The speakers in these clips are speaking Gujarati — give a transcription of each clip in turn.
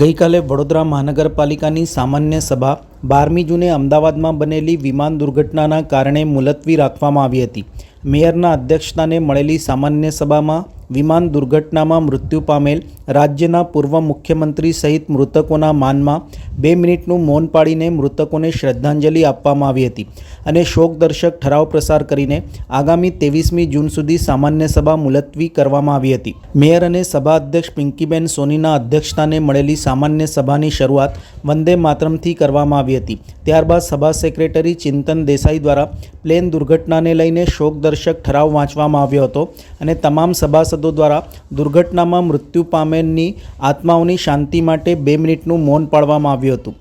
ગઈકાલે વડોદરા મહાનગરપાલિકાની સામાન્ય સભા 12મી જૂને અમદાવાદમાં બનેલી વિમાન દુર્ઘટનાના કારણે મુલતવી રાખવામાં આવી હતી. મેયરના અધ્યક્ષસ્થાને મળેલી સામાન્ય સભામાં વિમાન દુર્ઘટનામાં મૃત્યુ પામેલ રાજ્યના પૂર્વ મુખ્યમંત્રી સહિત મૃતકોના માનમાં 2 મિનિટનું મૌન પાડીને મૃતકોને શ્રદ્ધાંજલિ આપવામાં આવી હતી અને શોકદર્શક ઠરાવ પ્રસાર કરીને આગામી 23મી જૂન સુધી સામાન્ય સભા મુલતવી કરવામાં આવી હતી. મેયર અને સભા અધ્યક્ષ પિંકીબેન સોનીના અધ્યક્ષસ્થાને મળેલી સામાન્ય સભાની શરૂઆત વંદે માતરમથી કરવામાં આવી હતી. ત્યારબાદ સભા સેક્રેટરી ચિંતન દેસાઈ દ્વારા પ્લેન દુર્ઘટનાને લઈને શોકદર્શક ઠરાવ વાંચવામાં આવ્યો હતો અને તમામ સભાસદો દ્વારા દુર્ઘટનામાં મૃત્યુ પામેલની આત્માઓની શાંતિ માટે 2 મિનિટનું મૌન પાળવામાં આવ્યું હતું.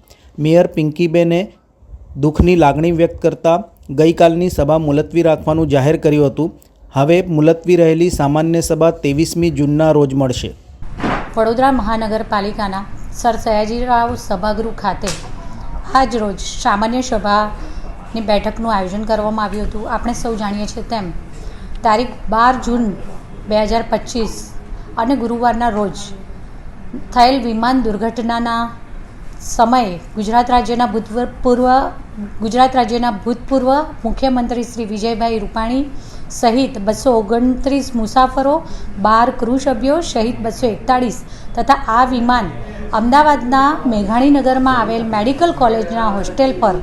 મેયર પિંકીબેને દુઃખની લાગણી વ્યક્ત કરતા ગઈકાલની સભા મુલતવી રાખવાનું જાહેર કર્યું હતું. હવે મુલતવી રહેલી સામાન્ય સભા 23મી જૂનના રોજ મળશે. વડોદરા મહાનગરપાલિકાના સર સયાજીરાવ સભાગૃહ ખાતે આજ રોજ સામાન્ય સભાની બેઠકનું આયોજન કરવામાં આવ્યું હતું. આપણે સૌ જાણીએ છીએ તેમ તારીખ 12 જૂન 2025 અને ગુરુવારના રોજ થયેલ વિમાન દુર્ઘટનાના સમયે ગુજરાત રાજ્યના ભૂતપૂર્વ મુખ્યમંત્રી શ્રી વિજયભાઈ રૂપાણી સહિત 229 મુસાફરો, 12 ક્રૂ સભ્યો સહિત 241 તથા આ વિમાન અમદાવાદના મેઘાણીનગરમાં આવેલ મેડિકલ કોલેજના હોસ્ટેલ પર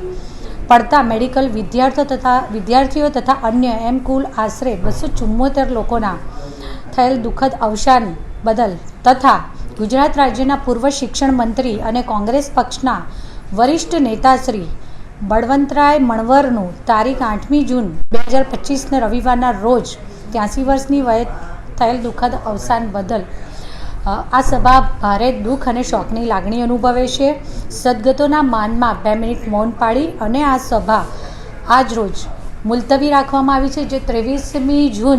પડતા મેડિકલ વિદ્યાર્થીઓ તથા અન્ય એમ કુલ આશરે 274 લોકોના થયેલ દુઃખદ અવસાન બદલ તથા ગુજરાત રાજ્યના પૂર્વ શિક્ષણ મંત્રી અને કોંગ્રેસ પક્ષના વરિષ્ઠ નેતા શ્રી બળવંતરાય મણવરનું તારીખ 8મી જૂન 2025ને રવિવારના રોજ 83 વર્ષની વયે થયેલ દુઃખદ અવસાન બદલ આ સભા ભારે દુઃખ અને શોકની લાગણી અનુભવે છે. સદગતોના માનમાં 2 મિનિટ મૌન પાડી અને આ સભા આજ રોજ મુલતવી રાખવામાં આવી છે, જે 23મી જૂન